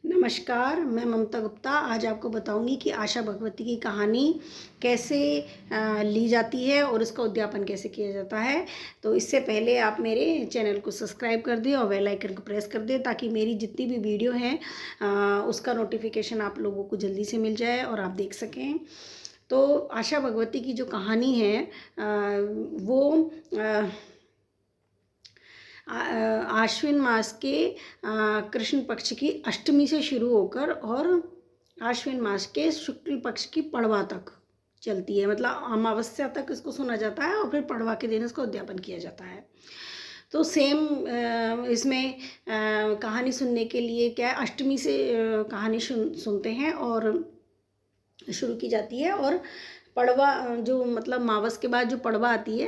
नमस्कार, मैं ममता गुप्ता आज आपको बताऊंगी कि आशा भगवती की कहानी कैसे ली जाती है और उसका उद्यापन कैसे किया जाता है। तो इससे पहले आप मेरे चैनल को सब्सक्राइब कर दें और बेल आइकन को प्रेस कर दें ताकि मेरी जितनी भी वीडियो है उसका नोटिफिकेशन आप लोगों को जल्दी से मिल जाए और आप देख सकें। तो आशा भगवती की जो कहानी है वो आश्विन मास के कृष्ण पक्ष की अष्टमी से शुरू होकर और आश्विन मास के शुक्ल पक्ष की पड़वा तक चलती है। मतलब अमावस्या तक इसको सुना जाता है और फिर पड़वा के दिन इसका उद्यापन किया जाता है। तो सेम इसमें कहानी सुनने के लिए क्या है, अष्टमी से कहानी सुनते हैं और शुरू की जाती है। और पड़वा जो मतलब मावस के बाद जो पड़वा आती है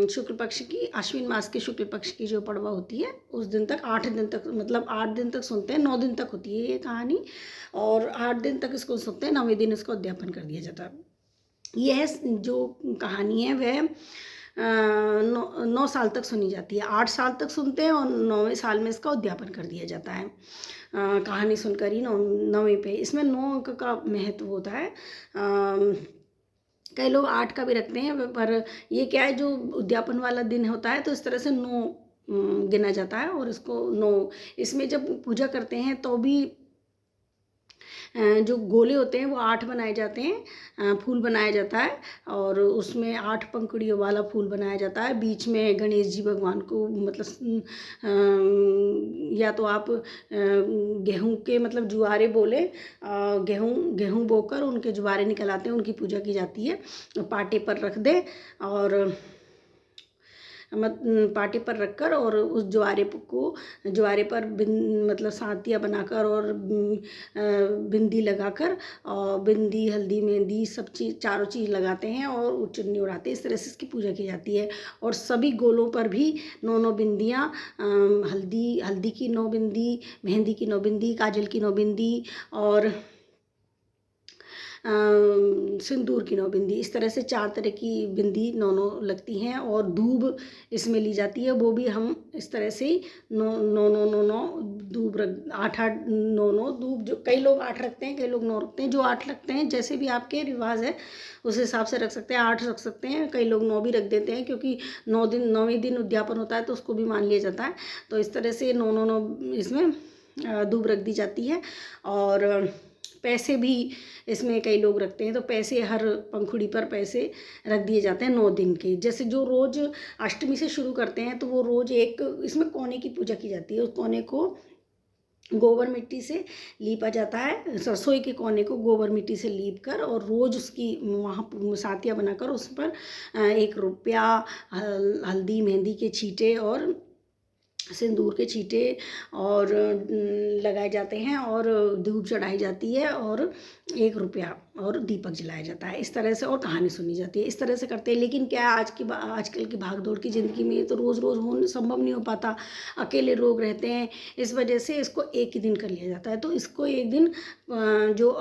शुक्ल पक्ष की, आश्विन मास के शुक्ल पक्ष की जो पड़वा होती है उस दिन तक 8 दिन तक, मतलब 8 दिन तक सुनते हैं। 9 दिन तक होती है ये कहानी और 8 दिन तक इसको सुनते हैं। 9वें दिन इसका उद्यापन कर दिया जाता है। यह जो कहानी है वह 9 साल तक सुनी जाती है। 8 साल तक सुनते हैं और 9वें साल में इसका उद्यापन कर दिया जाता है। कहानी सुनकर ही 9वें पे इसमें 9 अंक का महत्व होता है। कई लोग 8 का भी रखते हैं, पर ये क्या है, जो उद्यापन वाला दिन होता है तो इस तरह से 9 गिना जाता है। और इसको 9 इसमें जब पूजा करते हैं तो भी जो गोले होते हैं वो 8 बनाए जाते हैं, फूल बनाया जाता है और उसमें 8 पंखुड़ियों वाला फूल बनाया जाता है। बीच में गणेश जी भगवान को, मतलब या तो आप गेहूं के, मतलब जुआरे बोले, गेहूं बोकर उनके जुआरे निकल आते हैं, उनकी पूजा की जाती है। पाटे पर रख दे और पाटे पर रखकर और उस ज्वारे पर मतलब सातिया बनाकर और बिंदी लगाकर, और बिंदी, हल्दी, मेहंदी सब चीज़, चारों चीज़ लगाते हैं और चुन्नी उड़ाते हैं। इस तरह से इसकी पूजा की जाती है। और सभी गोलों पर भी 9 बिंदियाँ, हल्दी की 9 बिंदी, मेहंदी की 9 बिंदी, काजल की 9 बिंदी और सिंदूर की 9 बिंदी, इस तरह से 4 तरह की बिंदी 9 लगती हैं। और दूब इसमें ली जाती है, वो भी हम इस तरह से ही 9 दूब रख, 8 9 दूब, जो कई लोग 8 रखते हैं, कई लोग 9 रखते हैं। जो 8 रखते हैं, जैसे भी आपके रिवाज है उस हिसाब से रख सकते हैं। 8 रख सकते हैं, कई लोग 9 भी रख देते हैं, क्योंकि 9वें दिन उद्यापन होता है तो उसको भी मान लिया जाता है। तो इस तरह से 9 इसमें दूब रख दी जाती है। और पैसे भी इसमें कई लोग रखते हैं, तो पैसे हर पंखुड़ी पर पैसे रख दिए जाते हैं 9 दिन के। जैसे जो रोज़ अष्टमी से शुरू करते हैं तो वो रोज़ एक इसमें कोने की पूजा की जाती है। उस कोने को गोबर मिट्टी से लीपा जाता है, सरसोई के कोने को गोबर मिट्टी से लीप कर, और रोज़ उसकी वहाँ सातिया बनाकर उस पर 1 रुपया, हल्दी, मेहंदी के छींटे और सिंदूर के छींटे और लगाए जाते हैं और धूप चढ़ाई जाती है और 1 रुपया और दीपक जलाया जाता है। इस तरह से और कहानी सुनी जाती है। इस तरह से करते हैं। लेकिन क्या है, आजकल की भागदौड़ की ज़िंदगी में ये तो रोज़ रोज़ संभव नहीं हो पाता। अकेले लोग रहते हैं, इस वजह से इसको एक ही दिन कर लिया जाता है। तो इसको एक दिन जो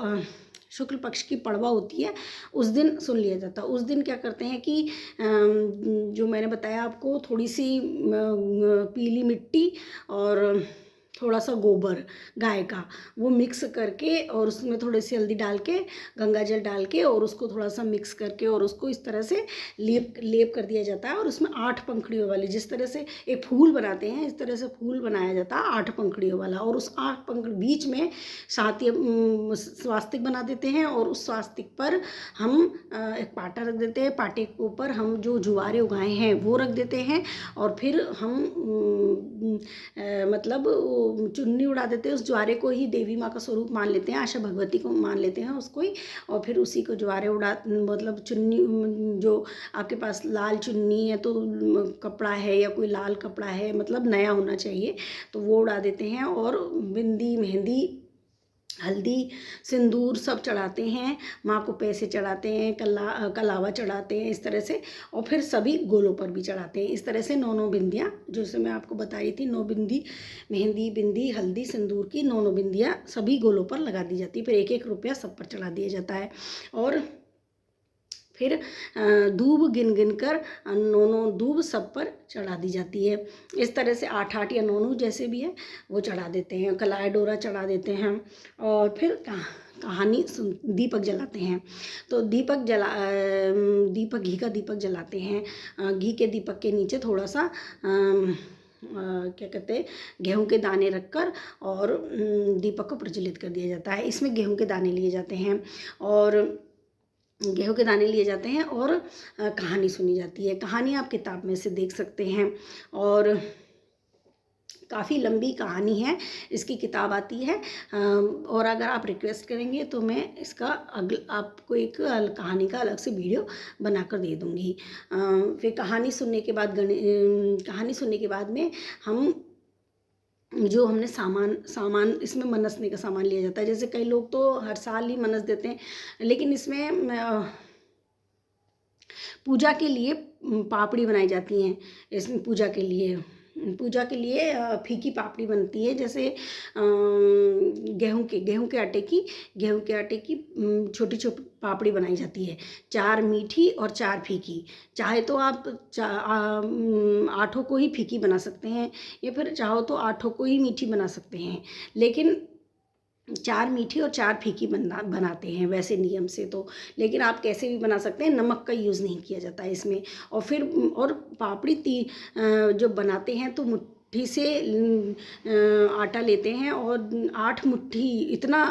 शुक्ल पक्ष की पड़वा होती है उस दिन सुन लिया जाता है। उस दिन क्या करते हैं कि जो मैंने बताया आपको, थोड़ी सी पीली मिट्टी और थोड़ा सा गोबर गाय का, वो मिक्स करके और उसमें थोड़ी सी हल्दी डाल के, गंगा जल डाल के, और उसको थोड़ा सा मिक्स करके और उसको इस तरह से लेप कर दिया जाता है। और उसमें 8 पंखुड़ियों वाली, जिस तरह से एक फूल बनाते हैं इस तरह से फूल बनाया जाता है 8 पंखुड़ियों वाला। और उस 8 पंखुड़ी बीच में स्वास्तिक बना देते हैं और उस स्वास्तिक पर हम एक पाटा रख देते हैं। पाटे के ऊपर हम जो जुआरे उगाए हैं वो रख देते हैं और फिर हम मतलब चुन्नी उड़ा देते हैं। उस ज्वारे को ही देवी माँ का स्वरूप मान लेते हैं, आशा भगवती को मान लेते हैं उसको ही। और फिर उसी को ज्वारे मतलब चुन्नी, जो आपके पास लाल चुन्नी है तो कपड़ा है या कोई लाल कपड़ा है, मतलब नया होना चाहिए, तो वो उड़ा देते हैं। और बिंदी, मेहंदी, हल्दी, सिंदूर सब चढ़ाते हैं। माँ को पैसे चढ़ाते हैं, कलावा चढ़ाते हैं, इस तरह से। और फिर सभी गोलों पर भी चढ़ाते हैं। इस तरह से 9 बिंदियाँ, जैसे मैं आपको बता रही थी, 9 बिंदी, मेहंदी, बिंदी, हल्दी, सिंदूर की 9 बिंदियाँ सभी गोलों पर लगा दी जाती है। फिर 1 रुपया सब पर चढ़ा दिया जाता है। और फिर दूब गिन गिन कर 9 दूब सब पर चढ़ा दी जाती है। इस तरह से 8 या 9 जैसे भी है वो चढ़ा देते हैं, कलाई डोरा चढ़ा देते हैं। और फिर कहानी दीपक जलाते हैं। तो दीपक घी का दीपक जलाते हैं। घी के दीपक के नीचे थोड़ा सा क्या कहते हैं, गेहूं के दाने रखकर और दीपक को प्रज्वलित कर दिया जाता है। इसमें गेहूं के दाने लिए जाते हैं और कहानी सुनी जाती है। कहानी आप किताब में से देख सकते हैं और काफ़ी लंबी कहानी है, इसकी किताब आती है। और अगर आप रिक्वेस्ट करेंगे तो मैं इसका आपको एक कहानी का अलग से वीडियो बनाकर दे दूँगी। फिर कहानी सुनने के बाद में हम जो हमने सामान इसमें मनसने का सामान लिया जाता है। जैसे कई लोग तो हर साल ही मनस देते हैं, लेकिन इसमें पूजा के लिए पापड़ी बनाई जाती हैं। इसमें पूजा के लिए फीकी पापड़ी बनती है। जैसे गेहूं के आटे की छोटी छोटी पापड़ी बनाई जाती है, 4 मीठी और 4 फीकी। चाहे तो आप 8 को ही फीकी बना सकते हैं या फिर चाहो तो 8 को ही मीठी बना सकते हैं, लेकिन 4 मीठी और 4 फीकी बनाते हैं वैसे नियम से तो। लेकिन आप कैसे भी बना सकते हैं, नमक का यूज़ नहीं किया जाता है इसमें। और पापड़ी जो बनाते हैं तो मुट्ठी से आटा लेते हैं और 8 मुट्ठी इतना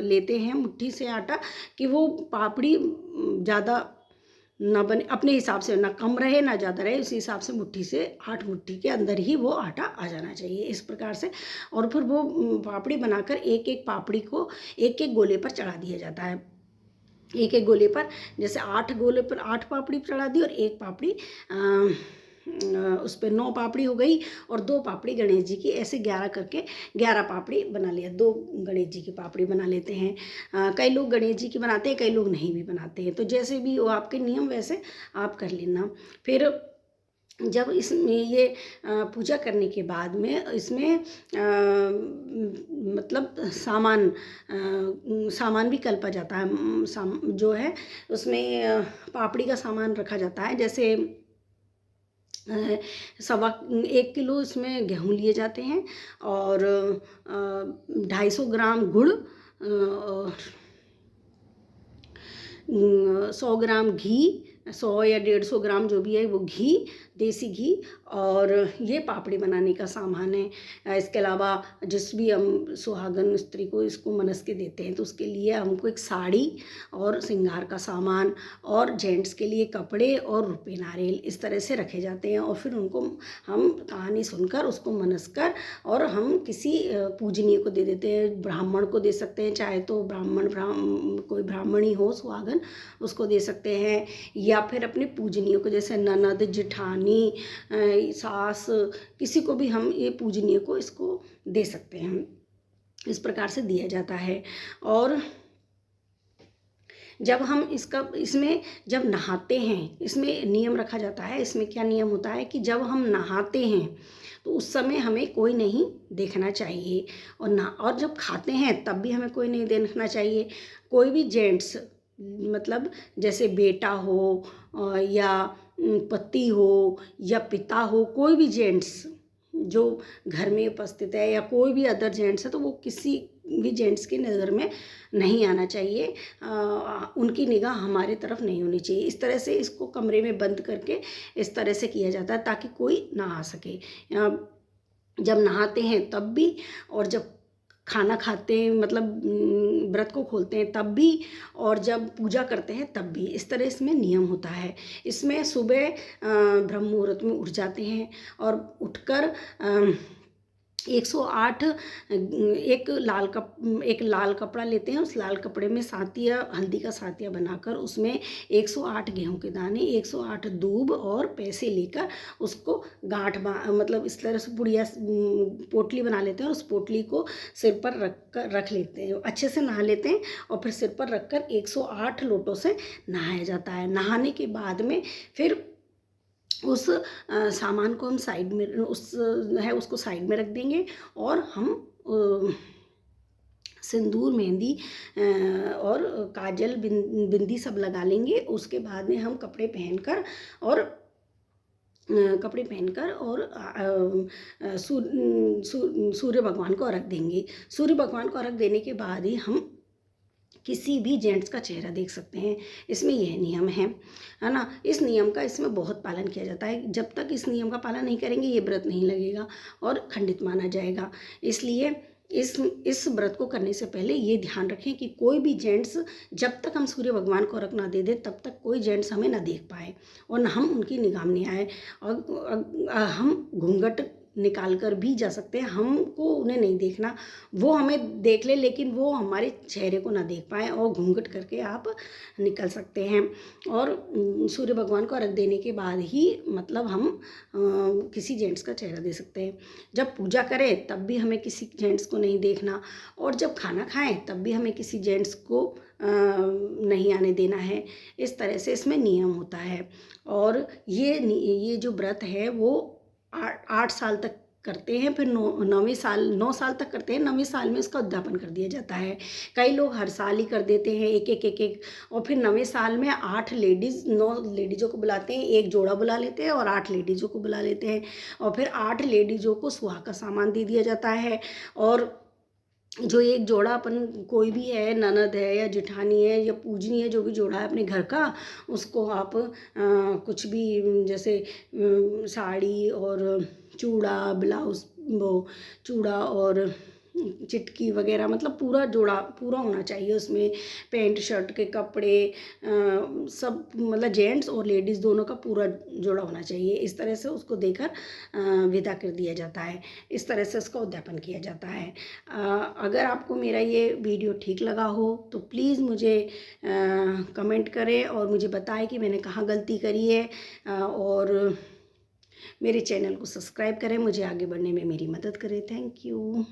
लेते हैं मुट्ठी से आटा कि वो पापड़ी ज़्यादा ना बने, अपने हिसाब से ना कम रहे ना ज़्यादा रहे, उसी हिसाब से मुट्ठी से 8 मुट्ठी के अंदर ही वो आटा आ जाना चाहिए, इस प्रकार से। और फिर वो पापड़ी बनाकर एक एक पापड़ी को एक एक गोले पर चढ़ा दिया जाता है। एक एक गोले पर, जैसे 8 गोले पर 8 पापड़ी चढ़ा दी और एक पापड़ी उस पर 9 पापड़ी हो गई और 2 पापड़ी गणेश जी की, ऐसे 11 करके 11 पापड़ी बना लिया। 2 गणेश जी की पापड़ी बना लेते हैं। कई लोग गणेश जी की बनाते हैं, कई लोग नहीं भी बनाते हैं, तो जैसे भी वो आपके नियम वैसे आप कर लेना। फिर जब इसमें ये पूजा करने के बाद में इसमें मतलब सामान भी कल्पा जाता है। जो है उसमें पापड़ी का सामान रखा जाता है। जैसे 1 किलो इसमें गेहूँ लिए जाते हैं और 250 ग्राम गुड़, 100 ग्राम घी, 100 या 150 ग्राम जो भी है वो घी, देसी घी, और ये पापड़ी बनाने का सामान है। इसके अलावा जिस भी हम सुहागन स्त्री को इसको मनस के देते हैं तो उसके लिए हमको एक साड़ी और श्रृंगार का सामान और जेंट्स के लिए कपड़े और रुपये नारियल इस तरह से रखे जाते हैं। और फिर उनको हम कहानी सुनकर उसको मनस कर और हम किसी पूजनीय को दे देते हैं। ब्राह्मण को दे सकते हैं, चाहे तो कोई ब्राह्मणी हो सुहागन उसको दे सकते हैं, या फिर अपने पूजनीय को, जैसे ननद, जेठानी, सास, किसी को भी हम ये पूजनीय को इसको दे सकते हैं। इस प्रकार से दिया जाता है। और जब हम इसमें जब नहाते हैं, इसमें नियम रखा जाता है। इसमें क्या नियम होता है कि जब हम नहाते हैं तो उस समय हमें कोई नहीं देखना चाहिए, और जब खाते हैं तब भी हमें कोई नहीं देखना चाहिए। कोई भी जेंट्स, मतलब जैसे बेटा हो या पति हो या पिता हो, कोई भी जेंट्स जो घर में उपस्थित है या कोई भी अदर जेंट्स है, तो वो किसी भी जेंट्स की नज़र में नहीं आना चाहिए। उनकी निगाह हमारे तरफ नहीं होनी चाहिए। इस तरह से इसको कमरे में बंद करके इस तरह से किया जाता है ताकि कोई ना आ सके। जब नहाते हैं तब भी, और जब खाना खाते हैं, मतलब व्रत को खोलते हैं तब भी, और जब पूजा करते हैं तब भी, इस तरह इसमें नियम होता है। इसमें सुबह ब्रह्म मुहूर्त में उठ जाते हैं और उठकर 108 एक लाल कपड़ा लेते हैं। उस लाल कपड़े में सातिया, हल्दी का सातिया बनाकर उसमें 108 गेहूं के दाने, 108 दूब और पैसे लेकर उसको मतलब इस तरह से पोटली बना लेते हैं और उस पोटली को सिर पर रख लेते हैं, अच्छे से नहा लेते हैं और फिर सिर पर रखकर 108 लोटों से नहाया जाता है। नहाने के बाद में फिर उस सामान को हम साइड में उसको साइड में रख देंगे और हम सिंदूर, मेहंदी और काजल, बिंदी सब लगा लेंगे। उसके बाद में हम कपड़े पहनकर और सूर्य भगवान को अर्घ देंगे। सूर्य भगवान को अर्घ देने के बाद ही हम किसी भी जेंट्स का चेहरा देख सकते हैं। इसमें यह नियम है ना। इस नियम का इसमें बहुत पालन किया जाता है। जब तक इस नियम का पालन नहीं करेंगे ये व्रत नहीं लगेगा और खंडित माना जाएगा। इसलिए इस व्रत को करने से पहले ये ध्यान रखें कि कोई भी जेंट्स, जब तक हम सूर्य भगवान को अर्घ ना दे दें तब तक कोई जेंट्स हमें ना देख पाए और ना हम उनकी निगाह में आए। और हम घूंघट निकाल कर भी जा सकते हैं, हमको उन्हें नहीं देखना, वो हमें देख ले लेकिन वो हमारे चेहरे को ना देख पाए, और घूंघट करके आप निकल सकते हैं। और सूर्य भगवान को अर्घ देने के बाद ही मतलब हम किसी जेंट्स का चेहरा दे सकते हैं। जब पूजा करें तब भी हमें किसी जेंट्स को नहीं देखना, और जब खाना खाएं तब भी हमें किसी जेंट्स को नहीं आने देना है। इस तरह से इसमें नियम होता है। और ये जो व्रत है वो 8 साल तक करते हैं, फिर 9 साल तक करते हैं। 9वें साल में उसका उद्यापन कर दिया जाता है। कई लोग हर साल ही कर देते हैं एक, और फिर 9वें साल में 9 लेडीज़ों को बुलाते हैं, एक जोड़ा बुला लेते हैं और 8 लेडीज़ों को बुला लेते हैं, और फिर 8 लेडीज़ों को सुहाग का सामान दे दिया जाता है। और जो एक जोड़ा अपन कोई भी है, ननद है या जेठानी है या पूजनी है, जो भी जोड़ा है अपने घर का, उसको आप कुछ भी जैसे साड़ी और चूड़ा, ब्लाउज, वो चूड़ा और चिटकी वगैरह, मतलब पूरा जोड़ा पूरा होना चाहिए उसमें। पैंट शर्ट के कपड़े सब, मतलब जेंट्स और लेडीज़ दोनों का पूरा जोड़ा होना चाहिए। इस तरह से उसको देकर विदा कर दिया जाता है। इस तरह से उसका उद्यापन किया जाता है। अगर आपको मेरा ये वीडियो ठीक लगा हो तो प्लीज़ मुझे कमेंट करें और मुझे बताएं कि मैंने कहाँ गलती करी है, और मेरे चैनल को सब्सक्राइब करें, मुझे आगे बढ़ने में मेरी मदद करें। Thank you.